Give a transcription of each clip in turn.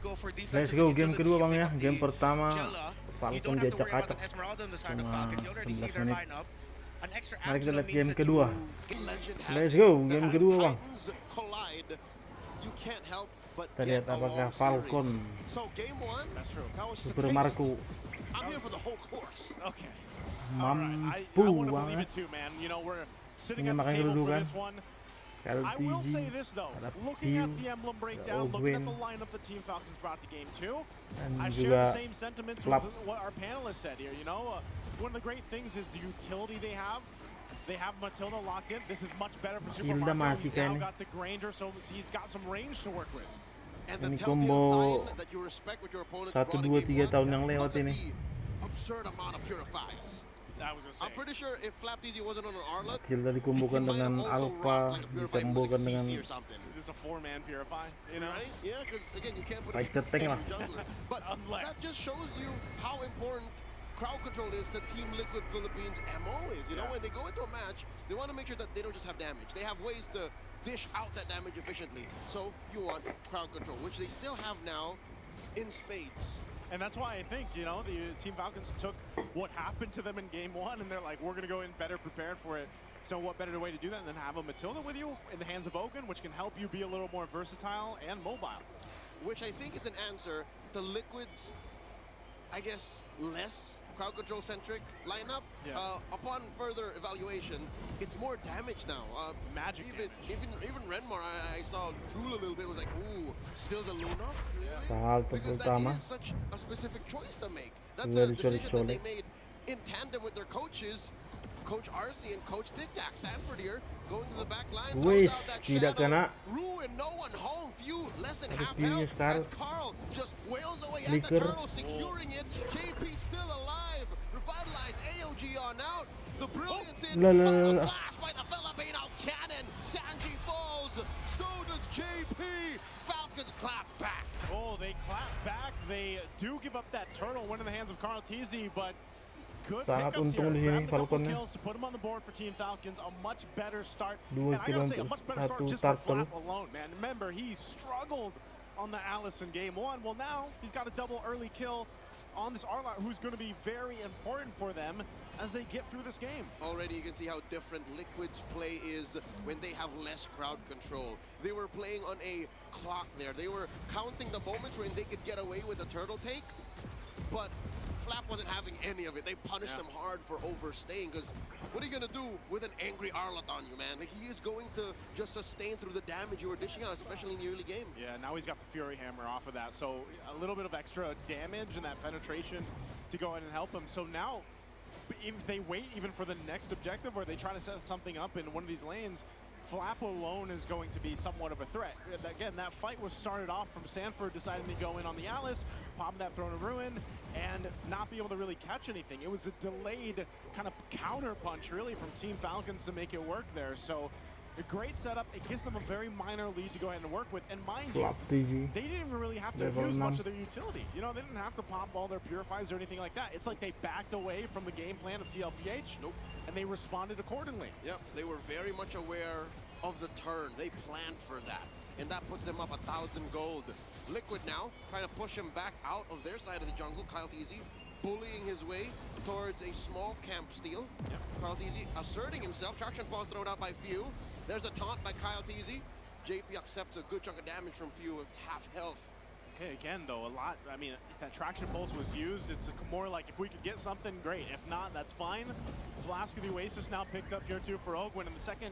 Let's go game kedua bang ya. Game pertama Falcon diajak acak cuma 11 menit. Mari kita lihat game kedua. Let's go game kedua bang. Kita lihat apakah Falcon Super Marco mampu banget menyamakan kedudukan. I will say this though, looking at Pew, the emblem breakdown, looking at the lineup the Team Falcons brought to game 2, I dan share the juga same sentiments Flap. with what our panelists said here. You know, one of the great things is the utility they have. They have Matilda locked in. This is much better for Super Hilda Mario. masih He's now kayaknya. got the Granger, so he's got some range to work with. Ini combo 1, 2, 3 tahun yang lewat ini. I was gonna say. I'm pretty sure if Flapteasy wasn't on an Arlet, Hilda dikombokan dengan Alpha, dikombokan dengan This is a 4-man Purify, you know? right? Yeah, because again, you can't put Fighter tank lah. jungler. But Unless. that just shows you how important crowd control is to Team Liquid Philippines' MO is. You know, when they go into a match, they want to make sure that they don't just have damage. They have ways to dish out that damage efficiently. So you want crowd control, which they still have now in spades. And that's why I think, you know, the Team Falcons took what happened to them in game 1 and they're like, we're going to go in better prepared for it. So what better way to do that than have a Matilda with you in the hands of Ogun, which can help you be a little more versatile and mobile. Which I think is an answer to Liquid's, I guess, less crowd control centric lineup. Yeah. Upon further evaluation, it's more damage now. Magic Even Renmar, I saw drool a little bit. Was like, ooh, still the Lunox, really? Salto Because that pertama. is such a specific choice to make. That's a Very decision that solid. they made in tandem with their coaches, Coach RC and Coach Tic Tac. Sanford here going to the back line. Wih, throws out that tidak shadow. kena. Ruin no one home. Few less than Ada half Few-nya health sekarang. as Carl just wails away at the Flicker. turtle, securing it. JP still alive. Revitalize AOG on out. The brilliance in La, la, la, final la. slash by the Filipino cannon. Sanji falls. So does JP. Falcons clap back. Oh, they clap back. They do give up that turtle, win in the hands of Carl Tizzy, but good Sangat pickups here. untung di sini Grabbed a couple Falconnya. kills to put him on the board for Team Falcons. A much better start. 2 And I kill gotta say, a untuk much better start 1 just for turtle. Flap alone, man. Remember, he struggled on the Alice in game 1. Well, now he's got a double early kill on this Arlot, who's going to be very important for them as they get through this game. Already you can see how different Liquid's play is when they have less crowd control. They were playing on a clock there. They were counting the moments when they could get away with a turtle take, but Flap wasn't having any of it. They punished Yeah. him hard for overstaying, because what are you going to do with an angry Arlot on you, man? Like, he is going to just sustain through the damage you were dishing out, especially in the early game. Yeah, now he's got the Fury Hammer off of that, so a little bit of extra damage and that penetration to go in and help him. So now, if they wait even for the next objective or they try to set something up in one of these lanes, Flap alone is going to be somewhat of a threat. Again, that fight was started off from Sanford deciding to go in on the Alice, pop that Throne of Ruin, and not be able to really catch anything. It was a delayed kind of counter punch, really, from Team Falcons to make it work there. So a great setup. It gives them a very minor lead to go ahead and work with. And mind you, Flapteasy. they didn't even really have to Level use much 9. of their utility. You know, they didn't have to pop all their purifies or anything like that. It's like they backed away from the game plan of TLPH. Nope. And they responded accordingly. Yep, they were very much aware of the turn. They planned for that, and that puts them up 1,000 gold. Liquid now trying to push him back out of their side of the jungle. Kyle Teasy bullying his way towards a small camp steal. Yep. Kyle Teasy asserting himself. Traction ball thrown out by Few. There's a taunt by Kyle Teasy. JP accepts a good chunk of damage from Few with half health. Okay, again, though, a lot. I mean, if that traction pulse was used, it's more like if we could get something, great. If not, that's fine. Flask of the Oasis now picked up here, too, for Ogwin. And the second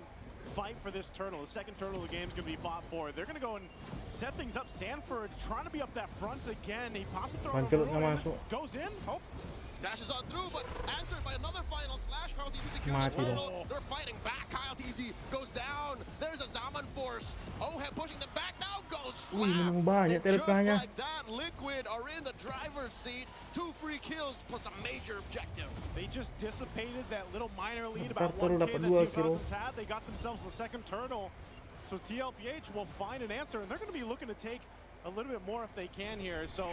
fight for this turtle, the second turtle of the game is going to be fought for. They're going to go and set things up. Sanford trying to be up that front again. He pops the throw. Pancelotnya masuk. Goes in. Oh, Dashes on through, but answered by another final slash. Kyle Teasy secures the Mati dah. turtle. They're fighting back. Kyle Teasy goes down. There's a Zaman force. Oheb pushing them back. Now goes Wih, Flap. memang banyak And just telepanya. like that, Liquid are in the driver's seat. 2 free kills plus a major objective. they just dissipated that little minor lead about Turtle 1K dapat that 2 Team kill. Falcons had. They got themselves the second turtle. So TLPH will find an answer, and they're going to be looking to take a little bit more if they can here. So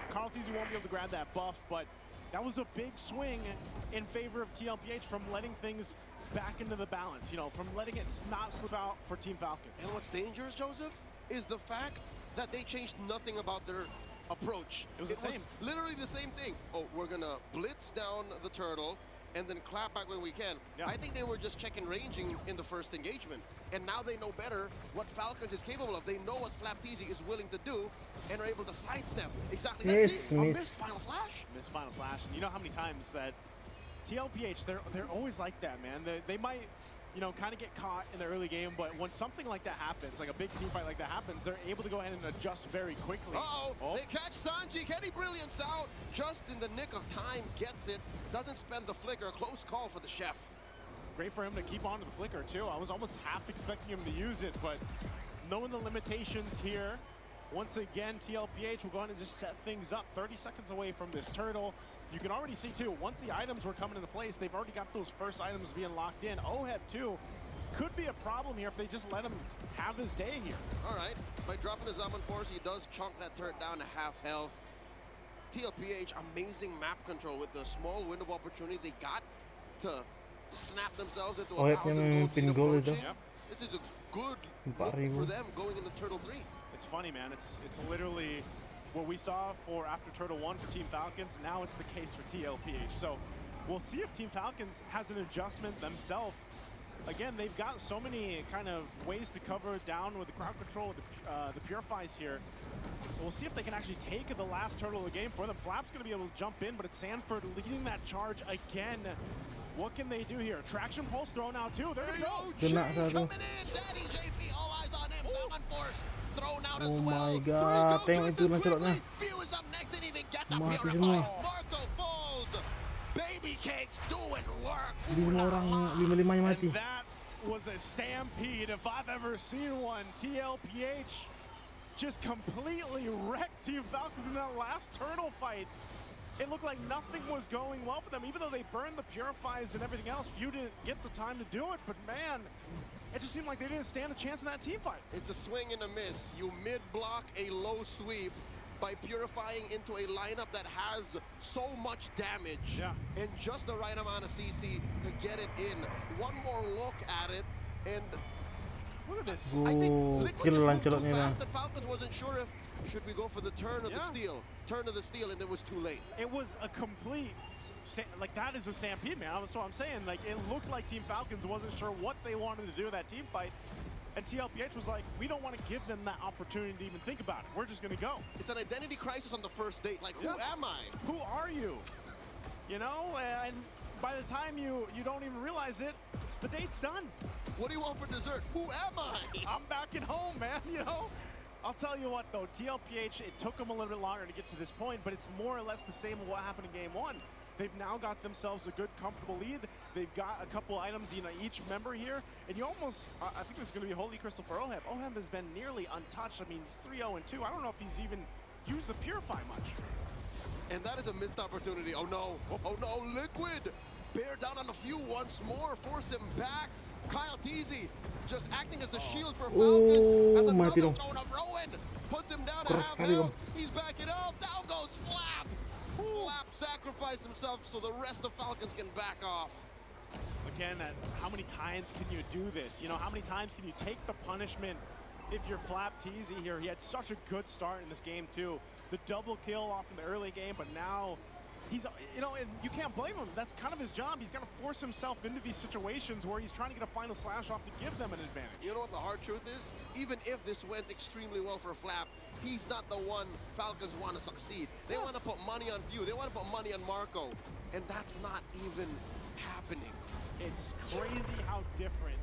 Carl Teasy won't be able to grab that buff, but that was a big swing in favor of TLPH from letting things back into the balance, you know, from letting it not slip out for Team Falcons. And what's dangerous, Joseph, is the fact that they changed nothing about their approach. It was the same. Literally the same thing. Oh, we're gonna blitz down the turtle and then clap back when we can. Yeah. I think they were just checking ranging in the first engagement. And now they know better what Falcons is capable of. They know what Flapteasy is willing to do and are able to sidestep. Exactly. Yes, That's it. A miss. missed final slash. Miss final slash, and you know how many times that TLPH, they're always like that, man. They might, you know, kind of get caught in the early game, but when something like that happens, like a big team fight like that happens, they're able to go ahead and adjust very quickly. Uh-oh, Oh. they catch Sanji. Kenny Brilliance out just in the nick of time, gets it, doesn't spend the flicker. Close call for the chef. Great for him to keep on to the flicker, too. I was almost half expecting him to use it, but knowing the limitations here, once again, TLPH will go ahead and just set things up 30 seconds away from this turtle. You can already see, too, once the items were coming into place, they've already got those first items being locked in. Oheb, too, could be a problem here if they just let him have his day here. All right, by dropping the Zaman Force, he does chunk that turret down to half health. TLPH, amazing map control with the small window of opportunity they got to snap themselves into Oh, a yeah, 1,000 yung gold pin lead goal approaching. ito. This is a good look 4,000. for them going into Turtle 3. It's funny, man. It's literally what we saw for after Turtle 1 for Team Falcons. Now it's the case for TLPH. So we'll see if Team Falcons has an adjustment themselves. Again, they've got so many kind of ways to cover down with the crowd control, the Purifies here. We'll see if they can actually take the last turtle of the game for them. Flap's going to be able to jump in, but it's Sanford leading that charge again. What can they do here? Traction pulse thrown out too. They're going to go. Kena Jay satu. coming in. Daddy JP, all eyes on him. Zaman Force thrown out as Oh well. my God, Three go tengok just itu as lancelotnya. quickly. Few is up next, didn't even get the Mati Purifies. semua. Marco falls. Baby Cakes doing work. Jadi 5 orang, 5-5-nya mati. And that was a stampede if I've ever seen one. TLPH just completely wrecked Team Falcons in that last turtle fight. It looked like nothing was going well for them, even though they burned the Purifies and everything else. Few didn't get the time to do it, but man, it just seemed like they didn't stand a chance in that team fight. It's a swing and a miss. You mid-block a low sweep by purifying into a lineup that has so much damage Yeah. and just the right amount of CC to get it in. One more look at it, and Look at this. I think Oh, Liquid kill just moved too Lancelotnya na. fast that Falcons wasn't sure if should we go for the turn of the Yeah. steal, and it was too late. It was a complete, like that is a stampede, man. That's what I'm saying. Like it looked like Team Falcons wasn't sure what they wanted to do in that team fight. And TLPH was like, we don't want to give them that opportunity to even think about it. We're just going to go. It's an identity crisis on the first date. Like, who Yeah. am I? Who are you? You know, and by the time you don't even realize it, the date's done. What do you want for dessert? Who am I? I'm back at home, man, you know? I'll tell you what, though, TLPH, it took them a little bit longer to get to this point, but it's more or less the same of what happened in Game 1. They've now got themselves a good, comfortable lead. They've got a couple items, you know, each member here, and you almost, I think this is going to be Holy Crystal for Oheb. Oheb has been nearly untouched. I mean, he's 3-0-2. I don't know if he's even used the Purify much. And that is a missed opportunity. Oh no, Liquid! Bear down on a few once more, force him back. Kyle Teasy just acting as the shield for Falcons. As mati another dong. tone of Rowan puts him down to Keras half sekali health. dong. He's backing up. Down goes Flap. Flap sacrificed himself so the rest of Falcons can back off. Again, how many times can you do this? You know, how many times can you take the punishment if you're Flap Teasy here? He had such a good start in this game, too. The double kill off in the early game, but now he's, you know, and you can't blame him. That's kind of his job. He's got to force himself into these situations where he's trying to get a final slash off to give them an advantage. You know what the hard truth is? Even if this went extremely well for Flap, he's not the one Falcons want to succeed. They want to put money on View. They want to put money on Marco. And that's not even happening. It's crazy how different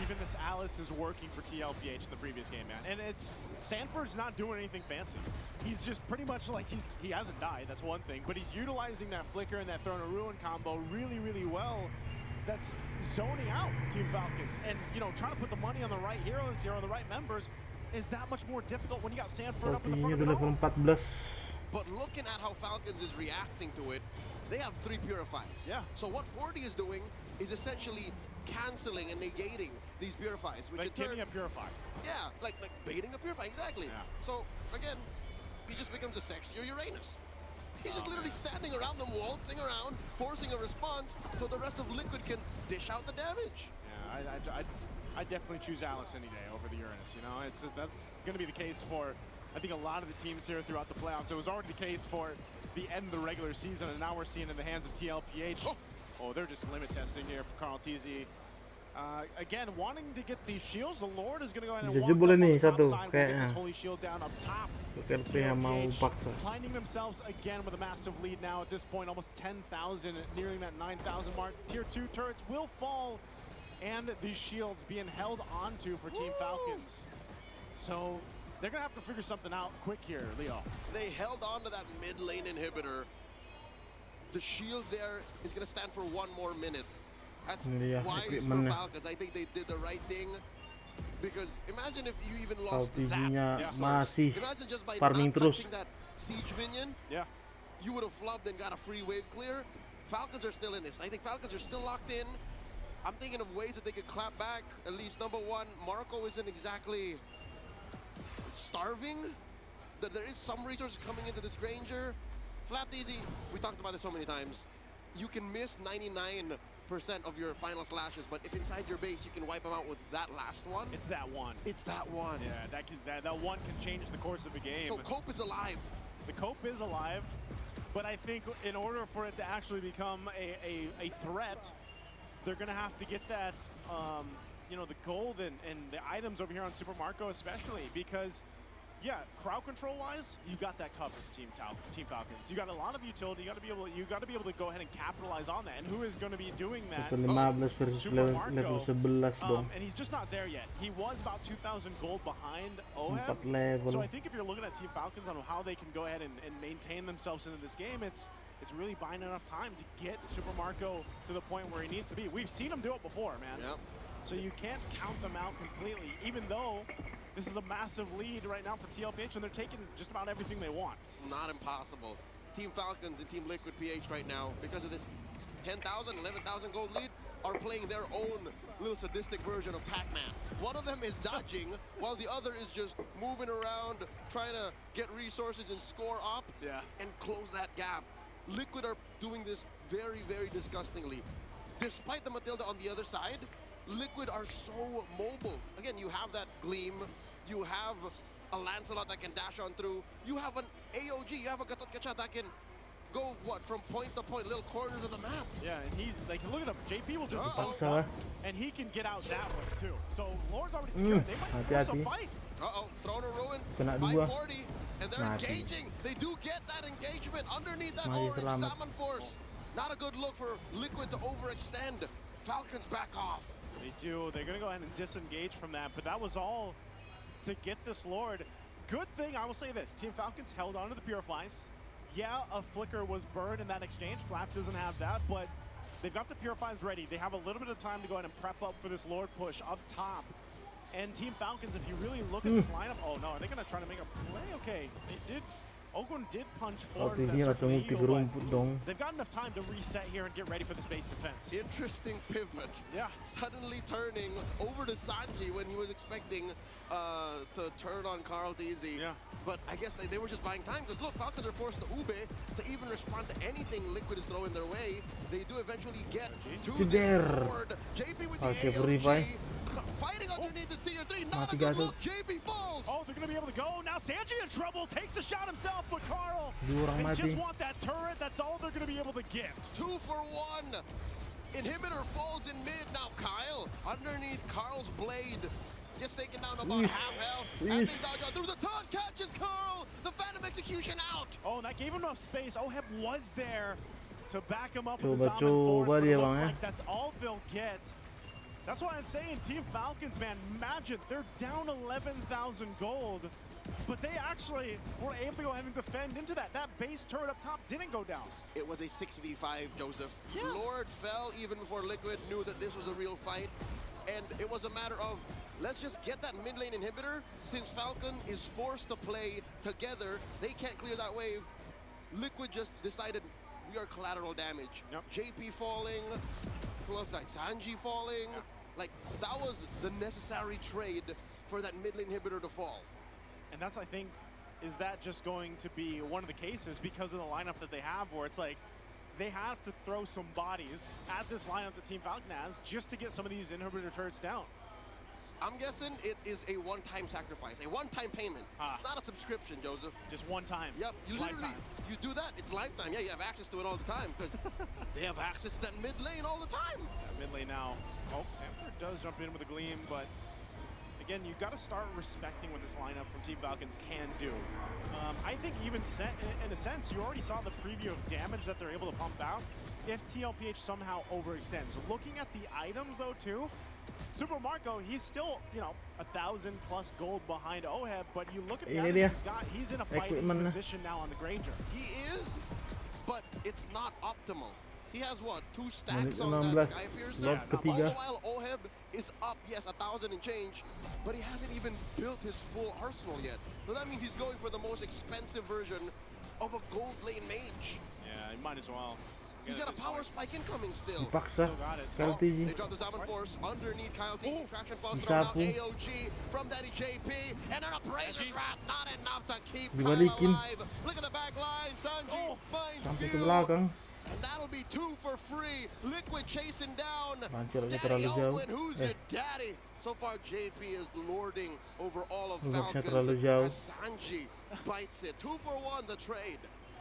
even this Alice is working for TLPH in the previous game, man. And it's, Sanford's not doing anything fancy. He's just pretty much like, he hasn't died, that's one thing, but he's utilizing that Flicker and that Throne of Ruin combo really, really well. That's zoning out Team Falcons. And, you know, trying to put the money on the right heroes here, on the right members, is that much more difficult when you got Sanford up in the Sepertinya front of di it level all. 14. But looking at how Falcons is reacting to it, they have 3 Purifies. Yeah. So what 40 is doing is essentially canceling and negating these Purifies. Which Like in turn, giving a Purify. yeah, like baiting a Purify, exactly. Yeah. So again, he just becomes a sexier Uranus. He's just literally standing around them, waltzing around, forcing a response so the rest of Liquid can dish out the damage. Yeah, I definitely choose Alice any day over the Uranus. You know, that's going to be the case for, I think, a lot of the teams here throughout the playoffs. It was already the case for the end of the regular season, and now we're seeing it in the hands of TLPH. Oh, they're just limit testing here for Carl TZ. Again, wanting to get these shields, the Lord is going to go ahead and Bisa walk up jebol on ini the top satu, side. We'll get kayaknya. this holy shield down up top. KRP yang mau paksa. Finding themselves again with a massive lead now at this point, almost 10,000, nearing that 9,000 mark. Tier 2 turrets will fall, and these shields being held onto for Team Falcons. So they're going to have to figure something out quick here, Leo. They held on to that mid lane inhibitor. The shield there is going to stand for 1 more minute. That's Ini dia, wise for equipment-nya. Falcons. I think they did the right thing. Because imagine if you even Kalau lost that. TZ-nya resource. masih Imagine just by farming not terus. touching that siege minion, Yeah. you would have flubbed and got a free wave clear. Falcons are still in this. I think Falcons are still locked in. I'm thinking of ways that they could clap back. At least number one, Marco isn't exactly starving. That there is some resources coming into this Granger. Flap Easy, we talked about this so many times. You can miss 99% of your final slashes, but if inside your base you can wipe them out with that last one, It's that one. it's that one. Yeah, that one can change the course of a game. So Cope is alive. The Cope is alive, but I think in order for it to actually become a threat, they're going to have to get that, you know, the gold and the items over here on Super Marco especially, because, yeah, crowd control-wise, you got that covered, Team Falcons. You got a lot of utility. You got to be able to go ahead and capitalize on that. And who is going to be doing that? 15 versus Super level Marco. 11 dong. And he's just not there yet. He was about 2,000 gold behind Oheb. 4 level. So I think if you're looking at Team Falcons on how they can go ahead and maintain themselves into this game, it's really buying enough time to get Super Marco to the point where he needs to be. We've seen him do it before, man. Yep. So you can't count them out completely, even though this is a massive lead right now for TLPH, and they're taking just about everything they want. It's not impossible. Team Falcons and Team Liquid PH right now, because of this 10,000, 11,000 gold lead, are playing their own little sadistic version of Pac-Man. One of them is dodging, while the other is just moving around, trying to get resources and score up and close that gap. Liquid are doing this very, very disgustingly. Despite the Matilda on the other side, Liquid are so mobile. Again, you have that Gleam, you have a Lancelot that can dash on through, you have an AOG, you have a Gatot Kacha that can go, what, from point to point, little corners of the map. Yeah, and he's like, look at him. JP will just Uh-oh. post up, and he can get out that way too. So Lord's already secured. They might force a hati-hati. fight. Uh-oh, Throne of Ruin, Kena 2. 540, and they're Mati. engaging. They do get that engagement underneath that Masih orange selamat. Salmon Force. Not a good look for Liquid to overextend. Falcons back off. They do. They're going to go ahead and disengage from that, but that was all to get this Lord. Good thing, I will say this, Team Falcons held on to the Purifies. Yeah, a Flicker was burned in that exchange. Flap doesn't have that, but they've got the Purifies ready. They have a little bit of time to go ahead and prep up for this Lord push up top. And Team Falcons, if you really look at this lineup, oh no, are they going to try to make a play? Okay, they did. Ogun did punch Kalau forward. TZ langsung ulti ke rumput dong. They've got enough time to reset here and get ready for this base defense. Interesting pivot. Yeah. Suddenly turning over to Sanji when he was expecting to turn on Carl DZ. Yeah. But I guess they were just buying time, because look, Falcons are forced to Ube to even respond to anything Liquid is throwing their way. They do eventually get to There. this board. JP with the Okay, revive. AOG. Fighting underneath this tier 3. Not Mati a good Gatot. look. JP falls. Oh, they're going to be able to go. Now Sanji in trouble. Takes a shot himself, but Carl, Dua orang they mati. just want that turret. That's all they're going to be able to get. 2 for 1. Inhibitor falls in mid. Now Kyle, underneath Carl's blade, gets taken down about half health. As they dodge out through the taunt, catches Carl. The Phantom Execution out. Oh, and that gave him enough space. Oheb was there to back him up with his Coba Almond Force, but dia it bang looks ya. like that's all they'll get. That's why I'm saying Team Falcons, man, imagine they're down 11,000 gold, but they actually were able to go ahead and defend into that. That base turret up top didn't go down. It was a 6v5, Joseph. Yeah. Lord fell even before Liquid knew that this was a real fight. And it was a matter of, let's just get that mid lane inhibitor. Since Falcon is forced to play together, they can't clear that wave. Liquid just decided, we are collateral damage. Yep. JP falling, who else like Sanji falling. Like, that was the necessary trade for that mid lane inhibitor to fall. And that's, I think, is that just going to be one of the cases because of the lineup that they have, where it's like they have to throw some bodies at this lineup that Team Falcon has just to get some of these inhibitor turrets down. I'm guessing it is a one-time sacrifice, a one-time payment. It's not a subscription, Joseph. Just one time. Yep, you literally, Lifetime. you do that, it's lifetime. Yeah, you have access to it all the time because they have access to that mid lane all the time. Mid lane now. Oh, Sanford does jump in with a gleam, but again, you got to start respecting what this lineup from Team Falcons can do. I think even in a sense, you already saw the preview of damage that they're able to pump out if TLPH somehow overextends. Looking at the items though too, Super Marco, he's still, you know, 1,000+ gold behind Oheb, but you look at the items he's got, he's in a fighting position now on the Granger. He is, but it's not optimal. He has what, 2 stacks on Menit that 16, Sky Piercer? lot All ketiga. the while Oheb is up, yes, 1,000 and change, but he hasn't even built his full arsenal yet. So that means he's going for the most expensive version of a gold lane mage. Yeah, he might as well. He's got a power spike incoming still. Dipaksa Oh, KLTG. they drop the Zaman Force underneath Kyle T. Traction falls Disapu. from now AOG from Daddy JP. And an Appraiser Trap, not enough to keep Kyle Dibalikin. alive. Look at the back line. Sanji finds Sampai ke Fuel. belakang. And that'll be 2 for free. Liquid chasing down Lancarnya Daddy terlalu jauh. Owen. Who's your daddy? So far, JP is lording over all of Boxnya Falcons. terlalu jauh. As Sanji bites it. 2 for 1, the trade.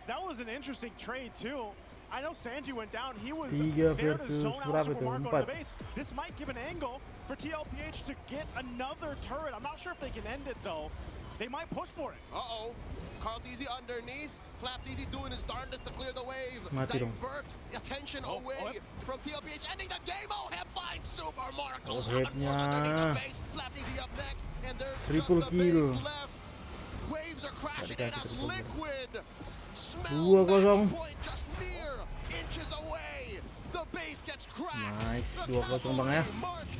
That was an interesting trade too. I know Sanji went down. He was 3 there to versus zone out berapa Super itu? Marco 4. in the base. This might give an angle for TLPH to get another turret. I'm not sure if they can end it though. They might push for it. Uh-oh. Carl Easy underneath. Flap Easy doing his darndest to clear the wave. Mati dong. Divert attention away from TLPH. Ending the game. Oheb finds Super Marco. Ohebnya. Underneath the base. Flap Easy up next. And there's Triple just the base kill. left. Waves are crashing in as Liquid. Smell 2-0. match point just mere inches away. The base gets cracked. Nice, The 2-0 Bang ya. cavalry march